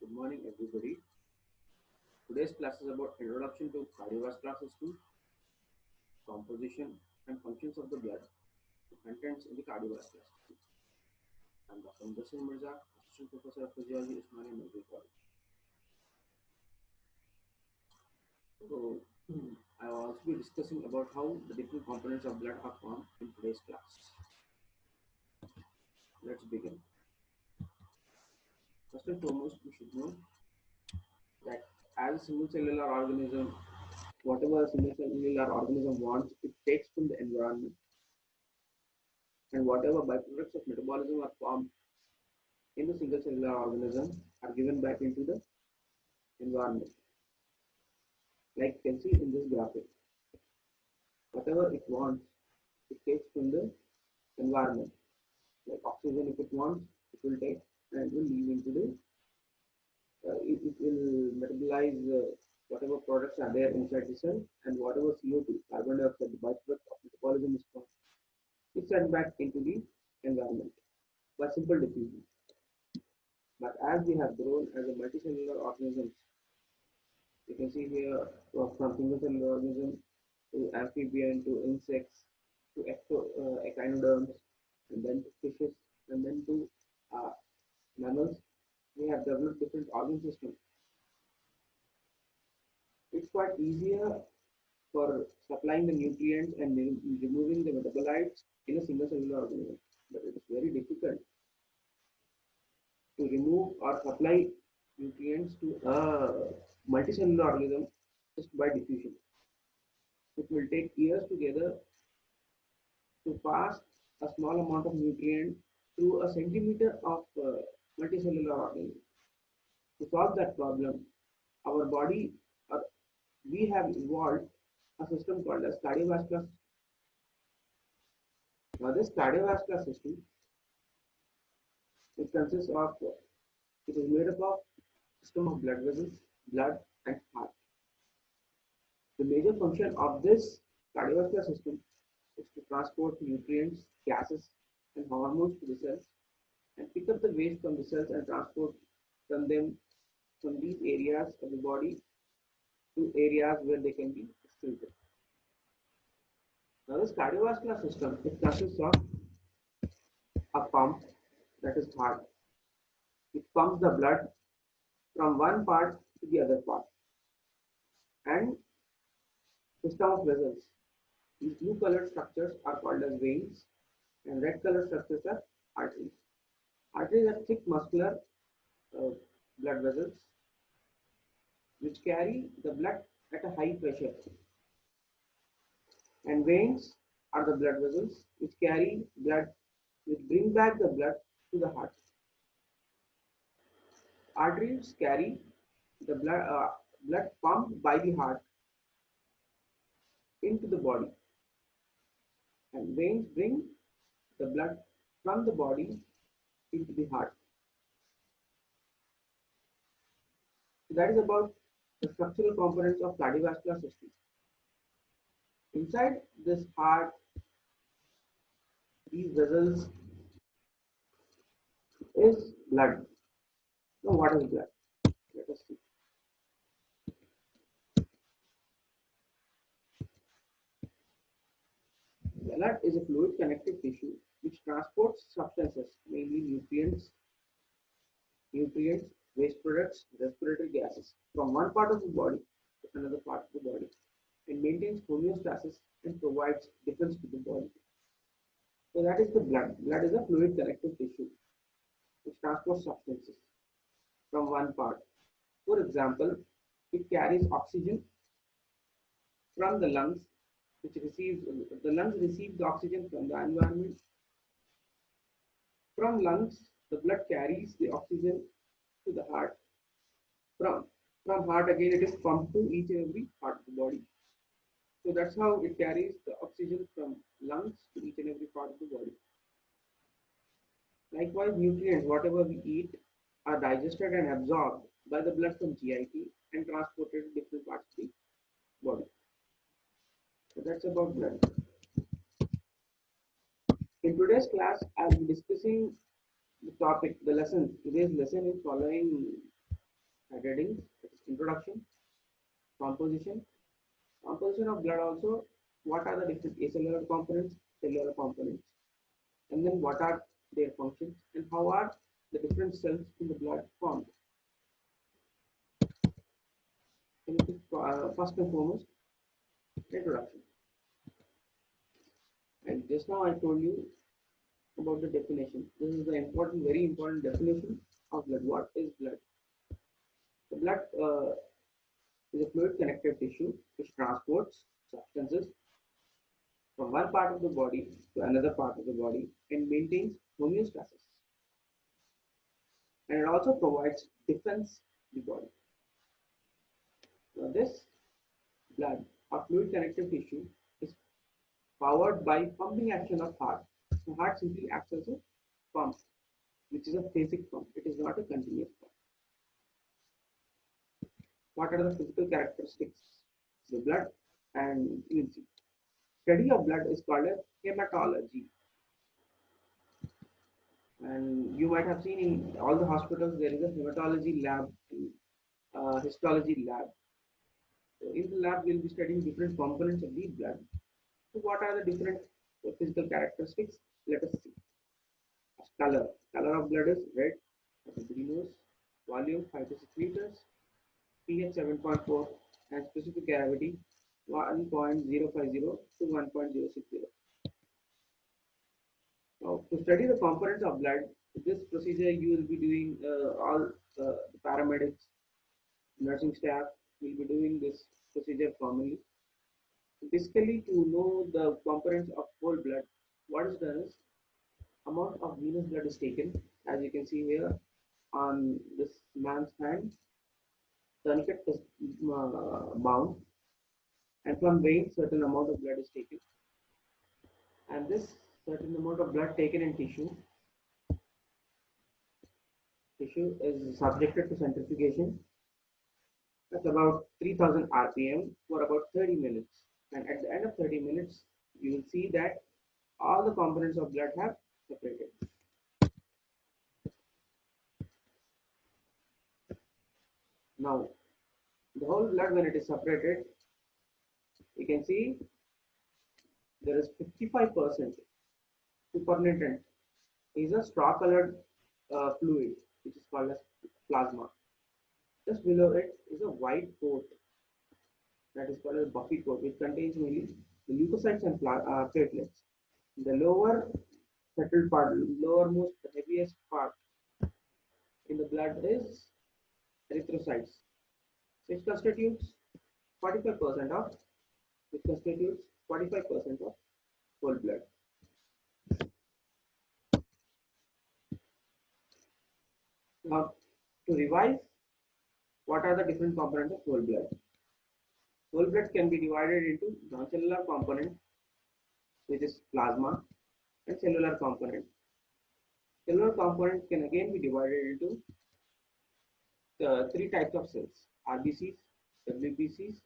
Good morning, everybody. Today's class is about introduction to cardiovascular system, composition, and functions of the blood, contents in the cardiovascular system. I'm Dr. Mudassir Mirza, Assistant Professor of Physiology, Osmania Medical College. So, I will also be discussing about how the different components of blood are formed in today's class. Let's begin. First and foremost, we should know that as a single cellular organism, whatever a single cellular organism wants, it takes from the environment, and whatever byproducts of metabolism are formed in the single cellular organism are given back into the environment. Like you can see in this graphic, whatever it wants, it takes from the environment. Like oxygen, if it wants, it will take and it will leave into the, it will metabolize whatever products are there inside the cell, and whatever CO2, carbon dioxide, the byproduct of metabolism is formed, it's sent back into the environment by simple diffusion. But as we have grown as a multicellular organisms, you can see here from single cellular organism to amphibian to insects to echinoderms, and then to fishes, and then to uh, mammals. We have developed different organ systems. It's quite easier for supplying the nutrients and removing the metabolites in a single cellular organism, but it is very difficult to remove or supply nutrients to a multicellular organism just by diffusion. It will take years together to pass a small amount of nutrient through a centimeter of multicellular organism. To solve that problem, our body, we have evolved a system called as cardiovascular system. Now, this cardiovascular system, it consists of, it is made up of system of blood vessels, blood, and heart. The major function of this cardiovascular system is to transport nutrients, gases, and hormones to the cells, and pick up the waste from the cells and transport them from these areas of the body to areas where they can be excreted. Now, this cardiovascular system, it consists of a pump, that is heart. It pumps the blood from one part to the other part, and system of vessels. These blue colored structures are called as veins, and red colored structures are arteries. Arteries are thick muscular uh, blood vessels which carry the blood at a high pressure, and veins are the blood vessels which carry blood, which bring back the blood to the heart. Arteries carry the blood pumped by the heart into the body, and veins bring the blood from the body into the heart. So that is about the structural components of cardiovascular system. Inside this heart, these vessels is blood. Now, what is blood? Let us see. Blood is a fluid connective tissue which transports substances, mainly nutrients, waste products, respiratory gases, from one part of the body to another part of the body, and maintains homeostasis and provides defense to the body. So that is the blood. Blood is a fluid connective tissue which transports substances from one part. For example, it carries oxygen from the lungs, which receives the lungs receive the oxygen from the environment. From lungs, the blood carries the oxygen to the heart. From from heart again, it is pumped to each and every part of the body. So that's how it carries the oxygen from lungs to each and every part of the body. Likewise, nutrients, whatever we eat, are digested and absorbed by the blood from GIT and transported to different parts of the body. So that's about blood. In today's class, I'll be discussing the topic, the lesson. Today's lesson is following Headings, introduction, composition, composition of blood also. What are the different acellular components, cellular components, and then what are their functions and how are the different cells in the blood formed. First and foremost, introduction. And just now I told you about the definition. This is the important, very important definition of blood. What is blood? The blood is a fluid connective tissue which transports substances from one part of the body to another part of the body and maintains homeostasis. And it also provides defense to the body. Now, this blood or fluid connective tissue is powered by pumping action of heart. The heart simply acts as a pump, which is a basic pump. It is not a continuous pump. What are the physical characteristics of the blood? And you will see. Study of blood is called as hematology. And you might have seen in all the hospitals there is a hematology lab, histology lab. So in the lab, we'll be studying different components of the blood. So what are the different physical characteristics? Let us see. Color. Color of blood is red. Everybody knows. Volume 5 to 6 liters. pH 7.4 and specific gravity 1.050 to 1.060. Now, to study the components of blood, this procedure you will be doing all the paramedics, nursing staff will be doing this procedure commonly. Basically, to know the components of whole blood, what is done is amount of venous blood is taken, as you can see here on this man's hand. Tourniquet is bound, and from vein certain amount of blood is taken, and this certain amount of blood taken in tissue is subjected to centrifugation at about 3000 rpm for about 30 minutes, and at the end of 30 minutes you will see that all the components of blood have separated. Now the whole blood, when it is separated, you can see there is 55% supernatant is a straw colored fluid which is called as plasma. Just below it is a white coat that is called as buffy coat, which contains mainly the leukocytes and platelets. The lower settled part, lowermost, the heaviest part in the blood is erythrocytes, which constitutes 45% of which constitutes 45% of whole blood. Now, to revise, what are the different components of whole blood? Whole blood can be divided into non-cellular component, which is plasma, and cellular component. Cellular component can again be divided into three types of cells: RBCs, WBCs.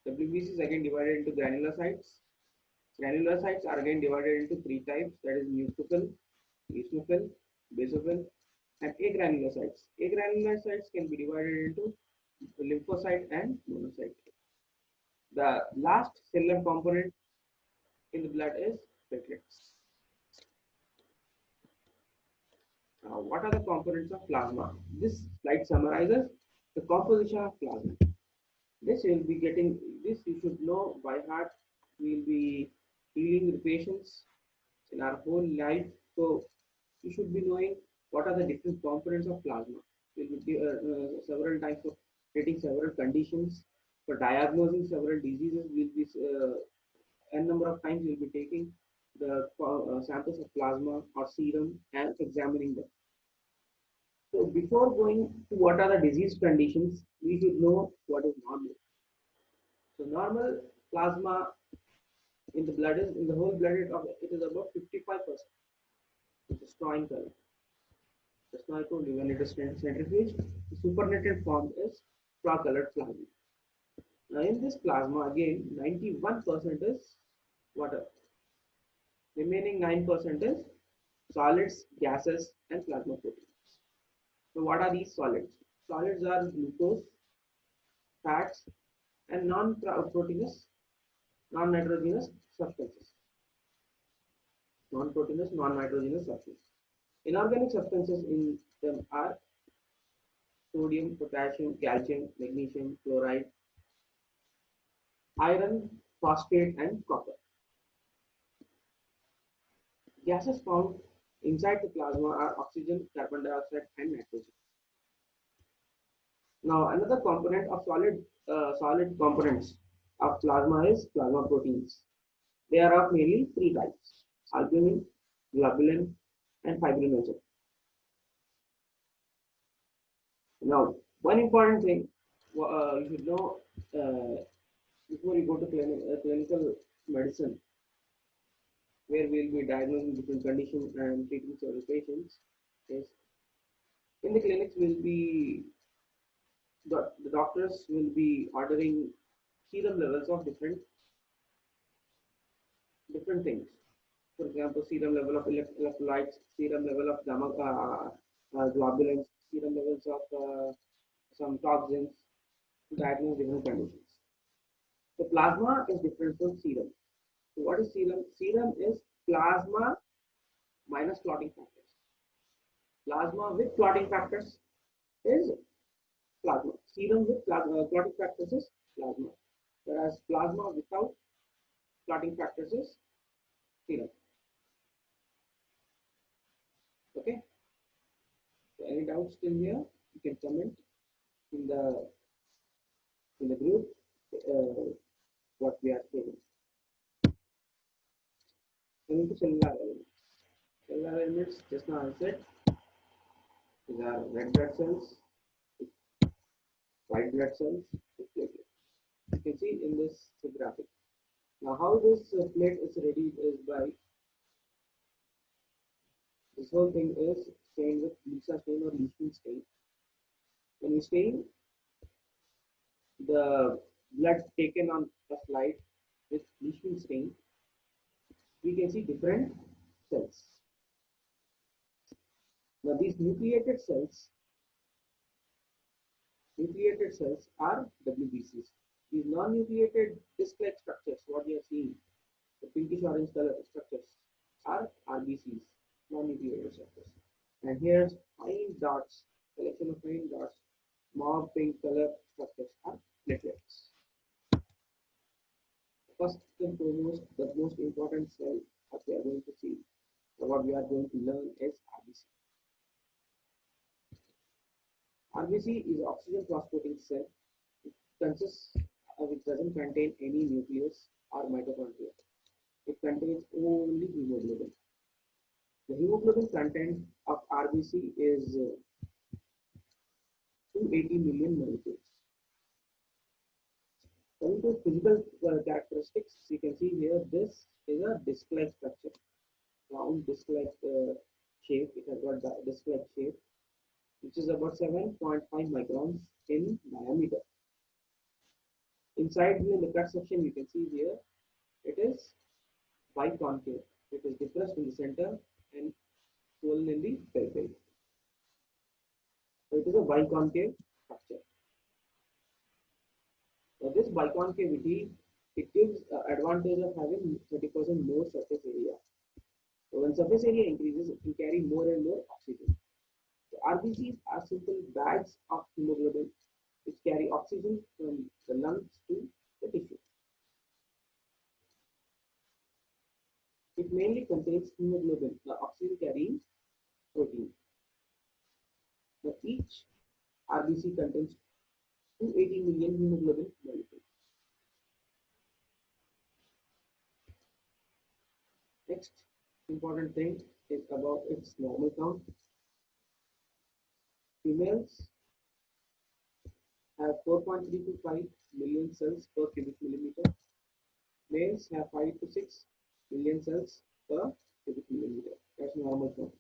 WBCs again divided into granulocytes. Granulocytes are again divided into three types, that is neutrophil, eosinophil, basophil, and agranulocytes. Agranulocytes can be divided into lymphocyte and monocyte. The last cellular component in the blood is platelets. Now, what are the components of plasma? This slide summarizes the composition of plasma. This you will be getting, this you should know by heart. We will be dealing with patients in our whole life. So you should be knowing what are the different components of plasma. We will be several types of treating several conditions. For diagnosing several diseases, we'll be n number of times we'll be taking the samples of plasma or serum and examining them. So before going to what are the disease conditions, we should know what is normal. So normal plasma in the blood is in the whole blood it is about 55%. It's a straw in color. Just now I told you when it is centrifuged, the supernatant form is straw colored plasma. Now in this plasma again 91% is water. Remaining 9% is solids, gases, and plasma proteins. So what are these solids? Solids are glucose, fats, and non-proteinous, non-nitrogenous substances. Non-proteinous, non-nitrogenous substances. Inorganic substances in them are sodium, potassium, calcium, magnesium, chloride, iron, phosphate, and copper. Gases found inside the plasma are oxygen, carbon dioxide, and nitrogen. Now, another component of solid components of plasma is plasma proteins. They are of mainly three types: albumin, globulin, and fibrinogen. Now, one important thing you should know before you go to clinical medicine, where we'll be diagnosing different conditions and treating several patients, is in the clinics will be the doctors will be ordering serum levels of different things. For example, serum level of electrolytes, serum level of gamma globulins, serum levels of some toxins to diagnose different conditions. So plasma is different from serum. So what is serum? Serum is plasma minus clotting factors. Plasma with clotting factors is plasma. Serum with clotting factors is plasma. Whereas plasma without clotting factors is serum. Okay. So any doubts still here? You can comment in the group what we are saying. Coming to cellular elements. Cellular elements, just now I said, these are red blood cells, white blood cells, platelets. You can see in this graphic. Now, how this plate is ready is by this whole thing is stained with Lisa stain or Leishman stain. When we stain the blood taken on a slide with Leishman stain, we can see different cells. Now, these nucleated cells are WBCs. These non-nucleated disc-like structures, what you are seeing, the pinkish orange color structures, are RBCs, non-nucleated structures. And here's fine dots, collection of fine dots, mauve pink color structures are platelets. First and foremost, the most important cell that we are going to see, or what we are going to learn is RBC. RBC is oxygen transporting cell. It consists which doesn't contain any nucleus or mitochondria. It contains only hemoglobin. The hemoglobin content of RBC is 280 million molecules. Coming to physical characteristics, you can see here this is a disc-like structure, round disc-like shape. It has got the disc-like shape, which is about 7.5 microns in diameter. Inside here in the cut section, you can see here it is biconcave. It is depressed in the center and swollen in the periphery. So it is a biconcave structure. Now this biconcavity, it gives advantage of having 30% more surface area. So when surface area increases, it can carry more and more oxygen. So RBCs are simple bags of hemoglobin which carry oxygen from the lungs to the tissue. It mainly contains hemoglobin, the oxygen carrying protein. Now each RBC contains 280 million hemoglobin molecules. Next important thing is about its normal count. Females have 4.3 to 5 million cells per cubic millimeter. Males have 5 to 6 million cells per cubic millimeter. That's normal count.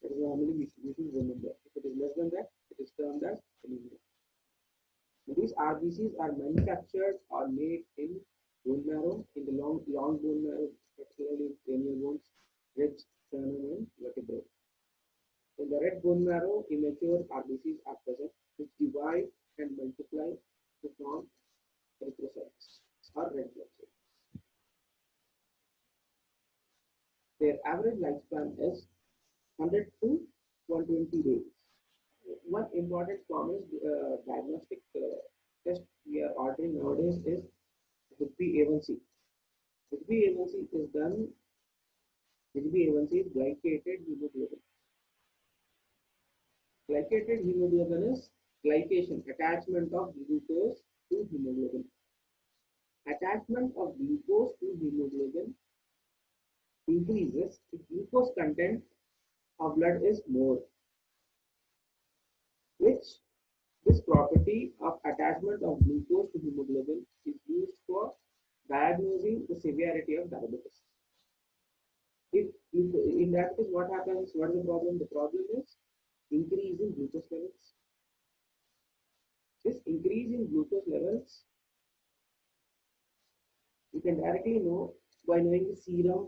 That is normally we should remember. If it is less than that, it is termed as anemia. These RBCs are manufactured or made in bone marrow, in the long bone marrow, particularly in cranial bones, ribs, sternum, and vertebrae. In the red bone marrow, immature RBCs are present. important common diagnostic test we are ordering nowadays is HbA1c. HbA1c is done. HbA1c is glycated hemoglobin. Glycated hemoglobin is glycation, attachment of glucose to hemoglobin. Attachment of glucose to hemoglobin increases if glucose content of blood is more, which this property of attachment of glucose to hemoglobin is used for diagnosing the severity of diabetes. If in that case, what happens? What is the problem? The problem is increase in glucose levels. This increase in glucose levels you can directly know by knowing the serum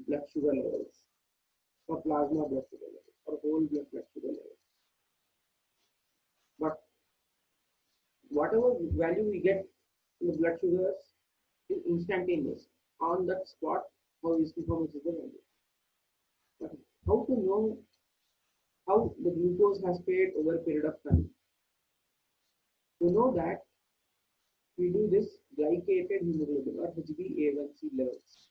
blood sugar levels or plasma blood sugar levels or whole blood sugar levels. But whatever value we get in the blood sugars is instantaneous on that spot. How much is the value? But how to know how the glucose has paid over a period of time? To know that, we do this glycated hemoglobin or HbA1c levels.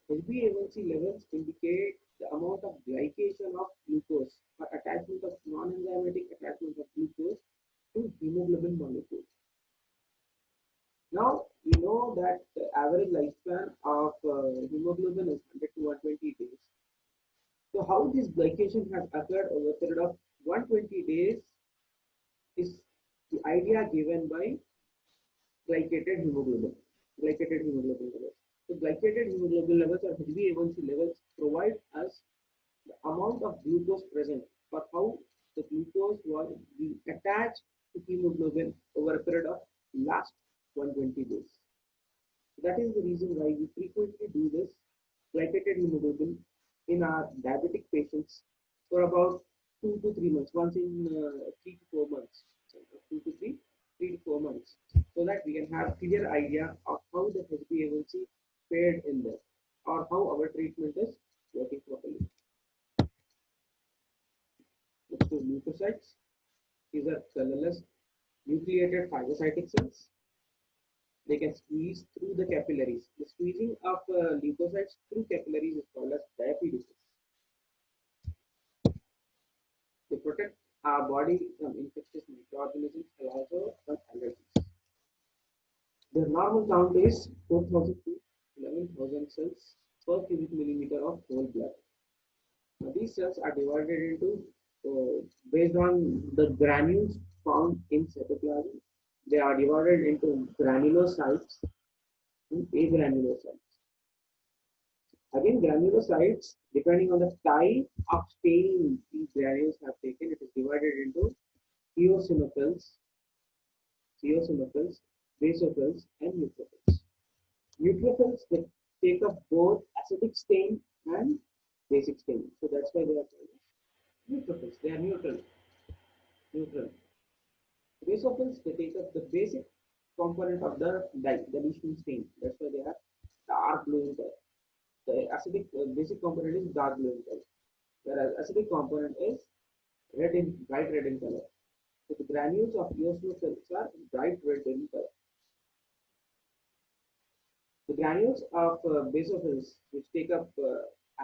HbA1c levels indicate the amount of glycation of glucose or attachment of non-enzymatic attachment of glucose to hemoglobin molecule. Now we know that the average lifespan of hemoglobin is 100 to 120 days. So how this glycation has occurred over a period of 120 days is the idea given by glycated hemoglobin. Glycated hemoglobin levels. So glycated hemoglobin levels or HbA1c levels provide us the amount of glucose present or how the glucose was being attached to hemoglobin over a period of last 120 days. That is the reason why we frequently do this glycated hemoglobin in our diabetic patients for about 2 to 3 months, once in 3 to 4 months, so 2 to 3 to 4 months, so that we can have clear idea of how the HbA1c fared in there or how our treatment is working properly. Next to leukocytes, these are colorless nucleated phagocytic cells. They can squeeze through the capillaries. The squeezing of leukocytes through capillaries is called as diaphoresis. They protect our body from infectious microorganisms and also from allergies. Their normal count is 4,000 to 11,000 cells per cubic millimeter of whole blood. Now, these cells are divided into, based on the granules found in cytoplasm, they are divided into granulocytes and agranulocytes. Again, granulocytes, depending on the type of stain these granules have taken, it is divided into eosinophils, basophils, and neutrophils. Neutrophils they take up both acidic stain and basic stain, so that's why they are called neutrophils. They are neutral. Basophils they take up the basic component of the dye, the lesion stain. That's why they are dark blue in color. The acidic basic component is dark blue in color, whereas acidic component is bright red in color. So the granules of eosinophils are bright red in color. The granules of basophils, which take up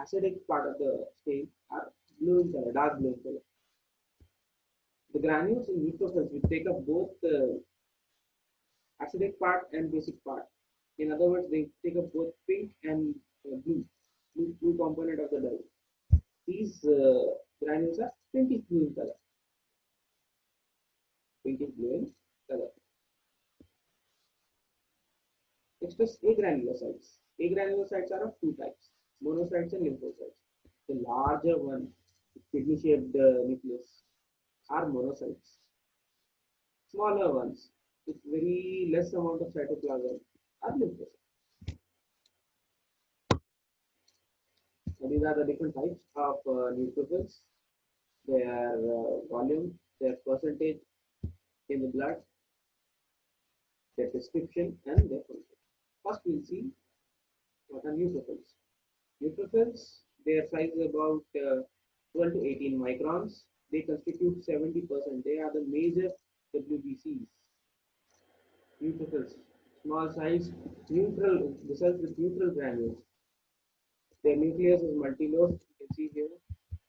acidic part of the stain, are blue in color, dark blue in color. The granules in neutrophils, which take up both the acidic part and basic part. In other words, they take up both pink and blue component of the dye. These granules are pinkish blue in color. Pinkish blue in color. Next is agranulocytes. Agranulocytes are of two types, monocytes and lymphocytes. The larger one, kidney-shaped nucleus, are monocytes. Smaller ones, with very less amount of cytoplasm, are lymphocytes. So these are the different types of neutrophils, their volume, their percentage in the blood, their description, and their function. First, we'll see what are neutrophils. Neutrophils, their size is about 12 to 18 microns. They constitute 70%. They are the major WBCs. Neutrophils, small size, neutral, the cells with neutral granules. Their nucleus is multilobed. You can see here,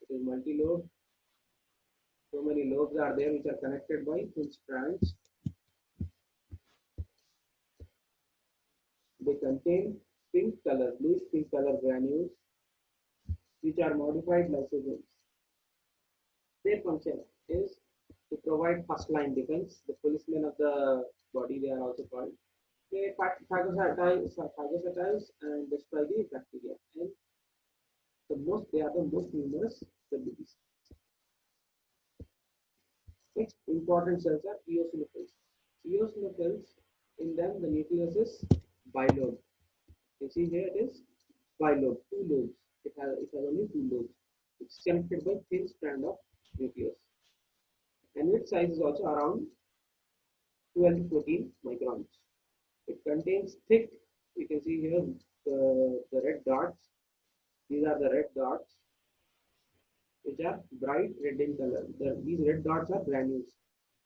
it is multilobed. So many lobes are there which are connected by thin strands. They contain pink color, bluish pink color granules which are modified lysosomes. Their function is to provide first line defense. The policemen of the body, they are also called. They phagocytize and destroy the bacteria. And they are the most numerous WBC. Next important cells are eosinophils. Eosinophils, in them the nucleus is bilobed. You see here it is bilobe, two lobes. It has only two lobes. It's connected by thin strand of nucleus. And its size is also around 12 to 14 microns. It contains thick, you can see here the red dots. These are the red dots which are bright red in color. These red dots are granules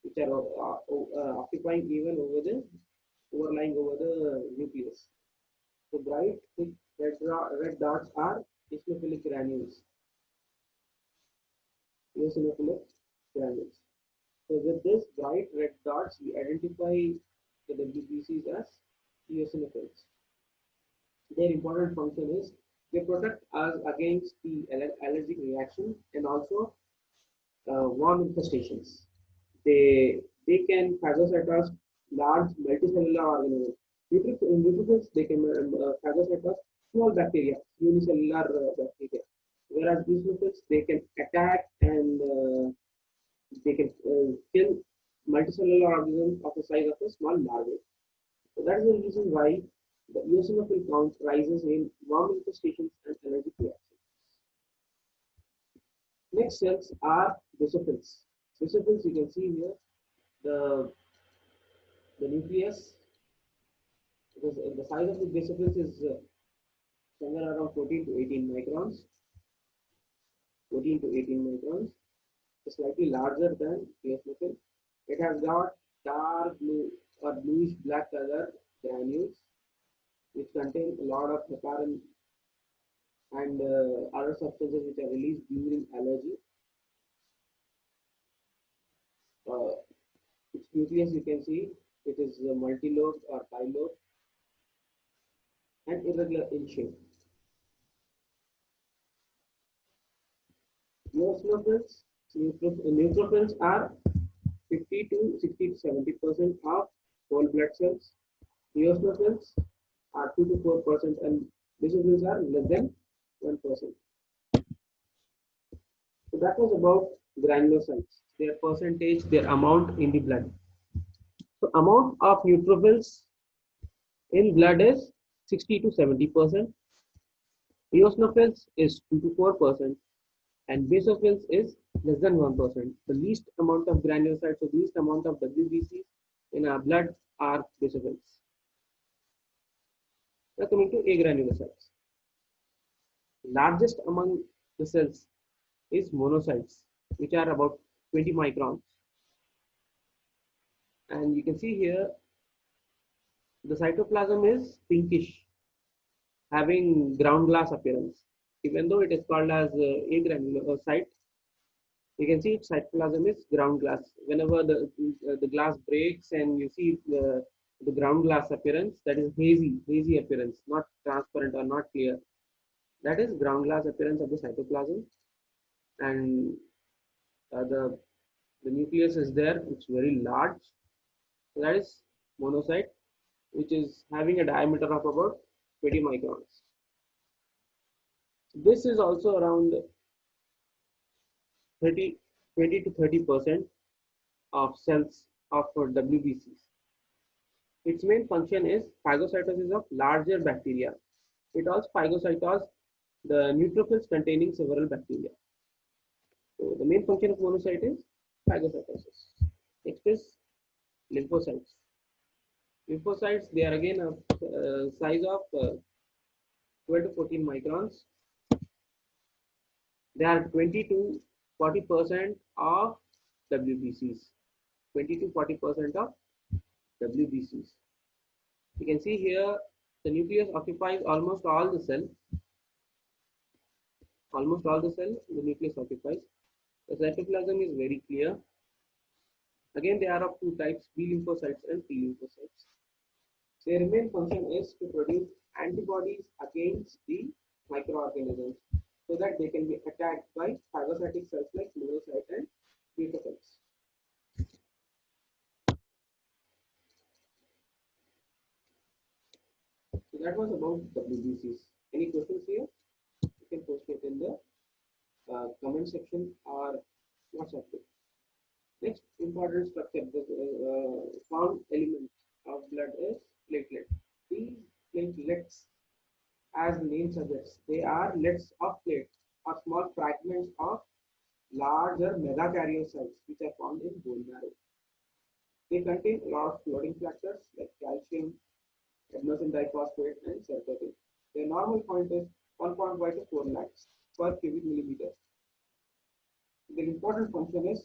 which are occupying even over the overlying over the nucleus. So bright thick red dots are eosinophilic granules. Eosinophilic granules. So with this bright red dots, we identify the WBCs as eosinophils. Their important function is they protect us against the allergic reaction and also worm infestations. They can phagocytose large multicellular organisms. In neutrophils, they can phagocytose small bacteria, unicellular bacteria. Whereas eosinophils, they can attack and they can kill multicellular organisms of the size of a small larvae. So that is the reason why the eosinophil count rises in worm infestations and allergic reactions. Next cells are basophils. Basophils, you can see here the nucleus. Because the size of the basophils is somewhere around 14 to 18 microns. 14 to 18 microns. It's slightly larger than eosinophil. It has got dark blue or bluish black color granules which contain a lot of heparin and other substances which are released during allergy. Its nucleus, you can see, it is multilobed or bilobed and irregular in shape. Neutrophils are 50 to 60 to 70% of whole blood cells. Eosinophils are 2 to 4% and basophils are less than 1%. So that was about granulocytes, their percentage, their amount in the blood. So amount of neutrophils in blood is 60 to 70%. Eosinophils is 2 to 4%. And basophils is less than 1%. The least amount of granulocytes, so the least amount of WBCs in our blood are basophils. Now coming to agranulocytes. Largest among the cells is monocytes, which are about 20 microns. And you can see here the cytoplasm is pinkish, having ground glass appearance. Even though it is called as agranulocyte, you can see its cytoplasm is ground glass. Whenever the glass breaks and you see the ground glass appearance, that is hazy appearance, not transparent or not clear. That is ground glass appearance of the cytoplasm, and the nucleus is there. It's very large. So that is monocyte, which is having a diameter of about 20 microns. This is also around 20 to 30% of cells of WBCs. Its main function is phagocytosis of larger bacteria. It also phagocytoses the neutrophils containing several bacteria. So the main function of monocyte is phagocytosis. Next is lymphocytes. Lymphocytes, they are again a size of 12 to 14 microns. They are 20 to 40% of WBCs, 20 to 40% of WBCs. You can see here the nucleus occupies almost all the cell. The nucleus occupies. The cytoplasm is very clear. Again, they are of two types, B lymphocytes and T lymphocytes. Their main function is to produce antibodies against the microorganisms so that they can be attacked by phagocytic cells like monocyte and neutrophils. So that was about WBCs. Any questions here? You can post it in the comment section or WhatsApp group. Next important structure, the found element of blood is platelet. These platelets, as the name suggests, they are lets of plate or small fragments of larger megakaryocytes which are found in bone marrow. They contain a lot of clotting factors like calcium, adenosine diphosphate, and serotonin. Their normal point is 1.5 to 4 lakhs per cubic millimeter. The important function is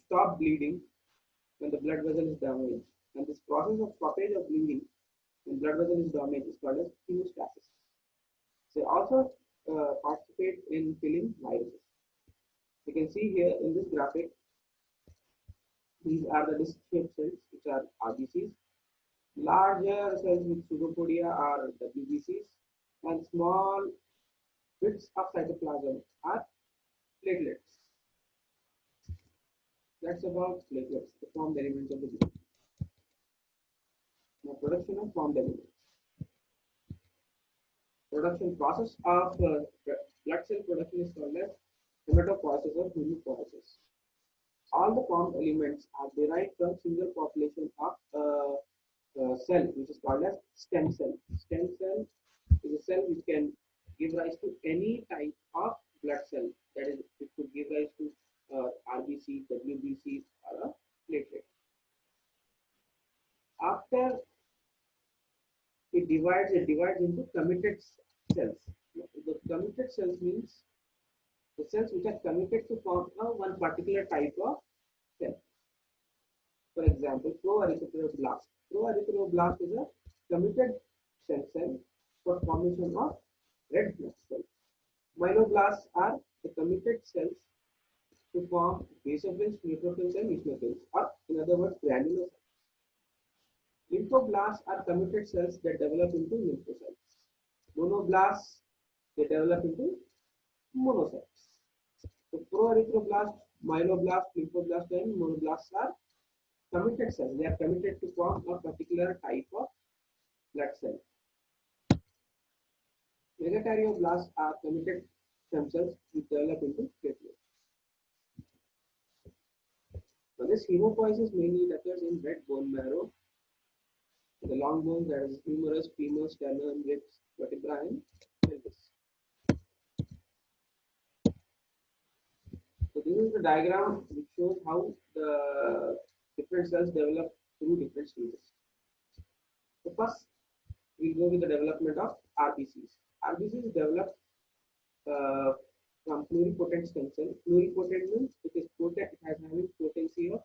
stop bleeding when the blood vessel is damaged. And this process of stoppage of bleeding when blood vessel is damaged is called as hemostasis. They also participate in killing viruses. You can see here in this graphic, these are the disc-shaped cells, which are RBCs. Larger cells with pseudopodia are WBCs, and small bits of cytoplasm are platelets. That's about platelets, the formed elements of the blood. Now, production of formed elements. Production process of blood cell production is called as hematopoiesis or hemopoiesis. All the formed elements are derived from single population of cell, which is called as stem cell. Stem cell is a cell which can give rise to any type of blood cell. That is, it could give rise to RBC, WBC, or a platelet. After it divides into committed cells. The committed cells means the cells which are committed to form one particular type of cell. For example, proerythroblast. Proerythroblast is a committed stem cell for formation of red blood cells. Myeloblasts are the committed cells to form basophils, neutrophils, and eosinophils, or in other words, granulocytes. Lymphoblasts are committed cells that develop into lymphocytes. Monoblasts, they develop into monocytes. So proerythroblast, myeloblasts, lymphoblasts, and monoblasts are committed cells. They are committed to form a particular type of blood cell. Megakaryocytes are committed stem cells which develop into platelets. Now, this hemopoiesis mainly occurs in red bone marrow, the long bones, that is humerus, femur, sternum, ribs, vertebra, and pelvis. So this is the diagram which shows how the different cells develop through different stages. So first, we'll go with the development of RBCs. RBCs develop from pluripotent stem cell. Pluripotent means it is potent, it has having potency of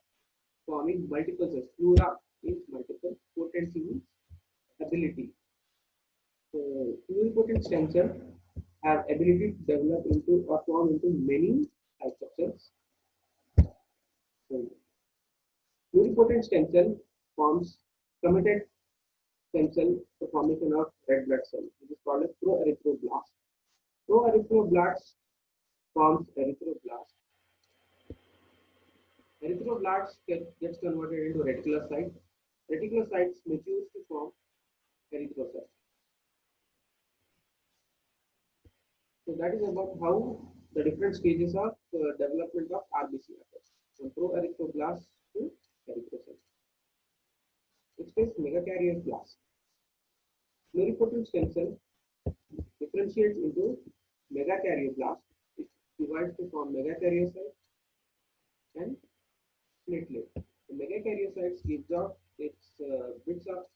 forming multiple cells. Plura means multiple, potency means ability. So pluripotent stem cells have ability to develop into or form into many types of cells. So pluripotent stem cell forms committed stem cell for formation of red blood cell, which is called as proerythroblast. Proerythroblasts forms erythroblast. Erythroblasts gets converted into reticulocytes. Reticulocytes matures to form erythrocytes. So that is about how the different stages of development of RBC occurs, from proerythroblasts to erythrocytes. Next is megakaryoblast. Pluripotent stem cell differentiates into megakaryoblast. It divides to form megakaryocytes and platelet. The megakaryocytes gives out its bits of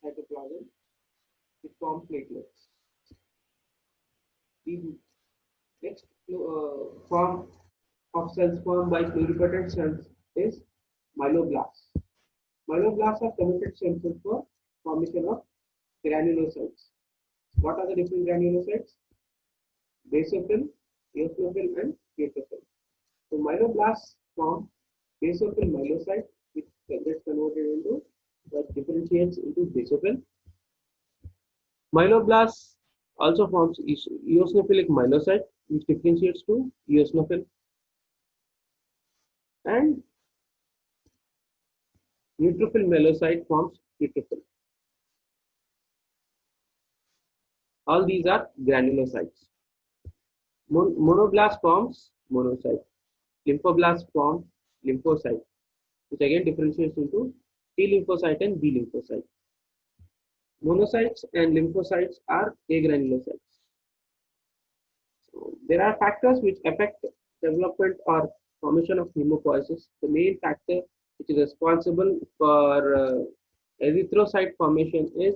cytoplasm to form platelets. These Next form of cells formed by pluripotent cells is myeloblasts. Myeloblasts are committed centers for formation of granulocytes. What are the different granulocytes? Basophil, eosinophil, and neutrophil. So myeloblasts form basophil myelocyte, which gets converted into that differentiates into basophil. Myeloblasts also forms eosinophilic myelocyte, which differentiates to eosinophil, and neutrophil myelocyte forms neutrophil. All these are granulocytes. Monoblast forms monocyte. Lymphoblast form lymphocyte, which again differentiates into T lymphocyte and B lymphocyte. Monocytes and lymphocytes are agranulocytes. So there are factors which affect development or formation of hemopoiesis. The main factor which is responsible for erythrocyte formation is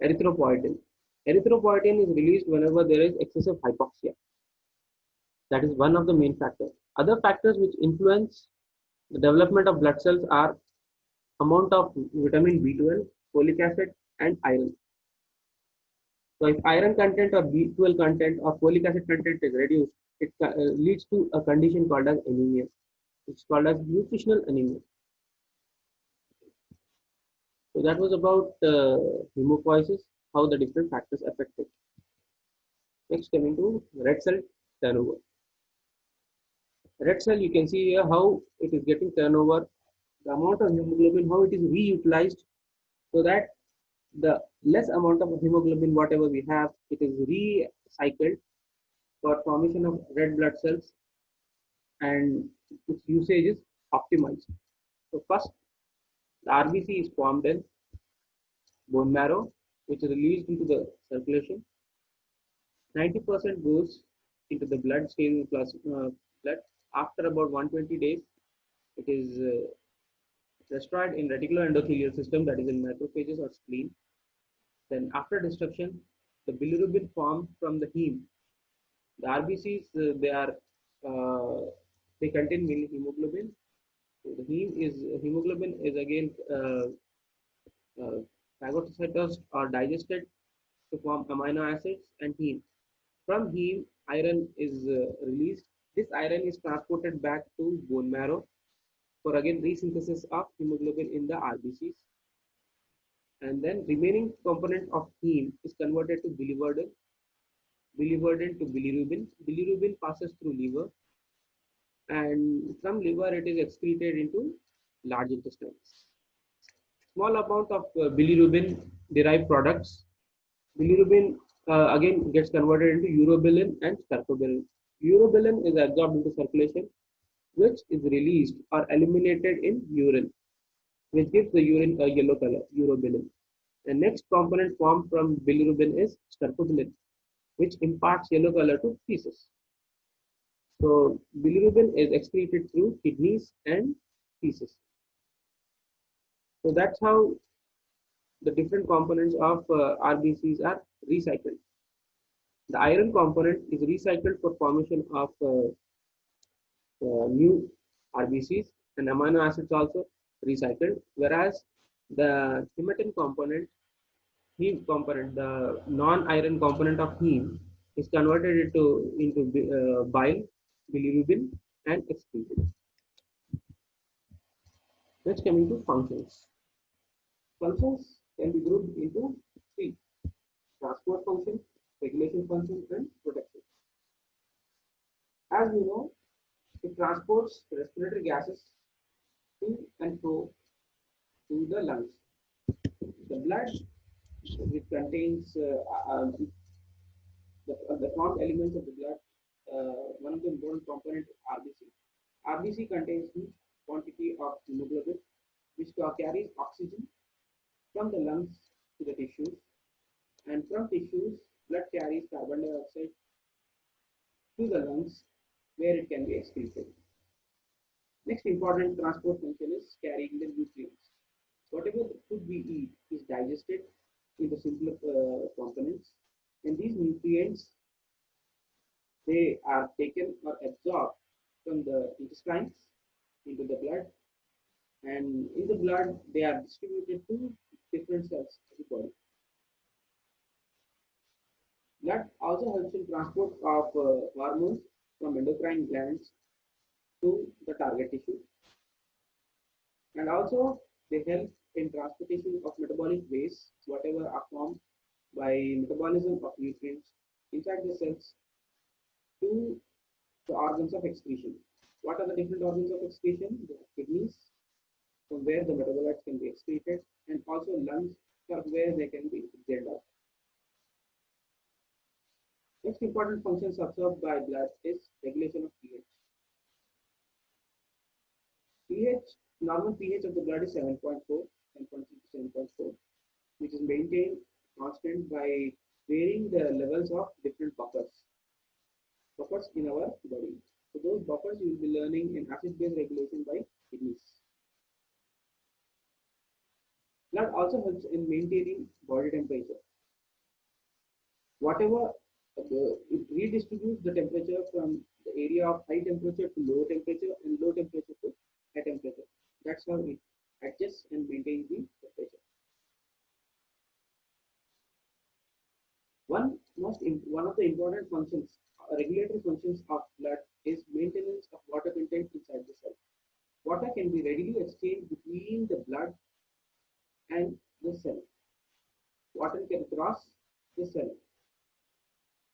erythropoietin. Erythropoietin is released whenever there is excessive hypoxia. That is one of the main factors. Other factors which influence the development of blood cells are amount of vitamin B12, folic acid, and iron. So if iron content or B12 content or folic acid content is reduced, it leads to a condition called as anemia. It's called as nutritional anemia. So that was about hemopoiesis, how the different factors affect it. Next, coming to red cell turnover. Red cell, you can see here how it is getting turnover, the amount of hemoglobin, how it is reutilized, so that the less amount of hemoglobin, whatever we have, it is recycled for formation of red blood cells, and its usage is optimized. So first, the RBC is formed in bone marrow, which is released into the circulation. 90% goes into the blood, stays in blood. After about 120 days, it is destroyed in reticular endothelial system, that is in macrophages or spleen. Then after destruction, the bilirubin formed from the heme. The RBCs, they contain mainly hemoglobin. So the hemoglobin is again phagocytosed or digested to form amino acids and heme. From heme, iron is released. This iron is transported back to bone marrow for again resynthesis of hemoglobin in the RBCs. And then remaining component of heme is converted to biliverdin, biliverdin to bilirubin. Bilirubin passes through liver, and from liver it is excreted into large intestines. Small amount of bilirubin derived products. Bilirubin again gets converted into urobilin and stercobilin. Urobilin is absorbed into circulation, which is released or eliminated in urine, which gives the urine a yellow color, urobilin. The next component formed from bilirubin is stercobilin, which imparts yellow color to feces. So bilirubin is excreted through kidneys and feces. So that's how the different components of RBCs are recycled. The iron component is recycled for formation of new RBCs, and amino acids also recycled, whereas the hemetin component, heme component, the non-iron component of heme is converted into bile, bilirubin, and excreted. Next, coming to functions. Functions can be grouped into three: transport function, regulation function, and protection. As we know, it transports respiratory gases to and fro to the lungs. The blood, which contains the formed elements of the blood, one of the important components is RBC. RBC contains huge quantity of hemoglobin, which carries oxygen from the lungs to the tissues, and from tissues, blood carries carbon dioxide to the lungs, where it can be excreted. Next important transport function is carrying the nutrients. Whatever food we eat is digested into simpler components And these nutrients, they are taken or absorbed from the intestines into the blood, and in the blood they are distributed to different cells of the body. Blood also helps in transport of hormones from endocrine glands to the target tissue, and also they help in transportation of metabolic waste, whatever are formed by metabolism of nutrients inside the cells to the organs of excretion. What are the different organs of excretion? The kidneys, from where the metabolites can be excreted, and also lungs, from where they can be exhaled out. Next important functions observed by blood is regulation of pH. pH, normal pH of the blood is 7.4, 7.3 to 7.4, which is maintained constant by varying the levels of different buffers in our body. So those buffers you will be learning in acid-base regulation by kidneys. Blood also helps in maintaining body temperature. Whatever it redistributes the temperature from the area of high temperature to low temperature and low temperature to high temperature. That's how it adjusts and maintains the temperature. One of the important functions, regulatory functions of blood is maintenance of water content inside the cell. Water can be readily exchanged between the blood and the cell. Water can cross the cell.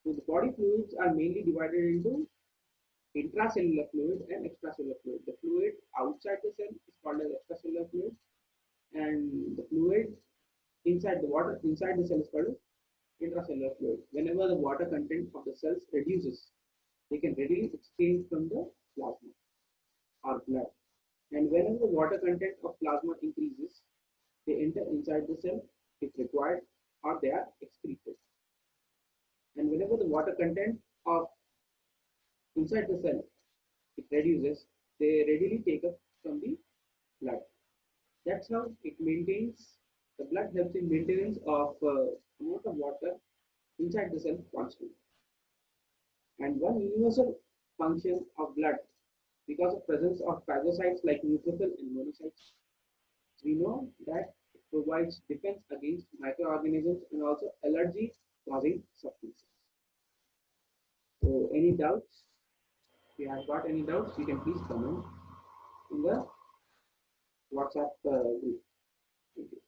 So the body fluids are mainly divided into intracellular fluid and extracellular fluid. The fluid outside the cell is called as extracellular fluid, and the fluid inside the water inside the cell is called as intracellular fluid. Whenever the water content of the cells reduces, they can readily exchange from the plasma or blood. And whenever the water content of plasma increases, they enter inside the cell if required, or they are excreted. And whenever the water content of inside the cell it reduces, they readily take up from the blood. That's how it maintains, the blood helps in maintenance of amount of water inside the cell constant. And one universal function of blood, because of presence of phagocytes like neutrophil and monocytes, we know that it provides defense against microorganisms and also allergy causing substances. So any doubts? If you have got any doubts, you can please comment in the WhatsApp group. Thank you.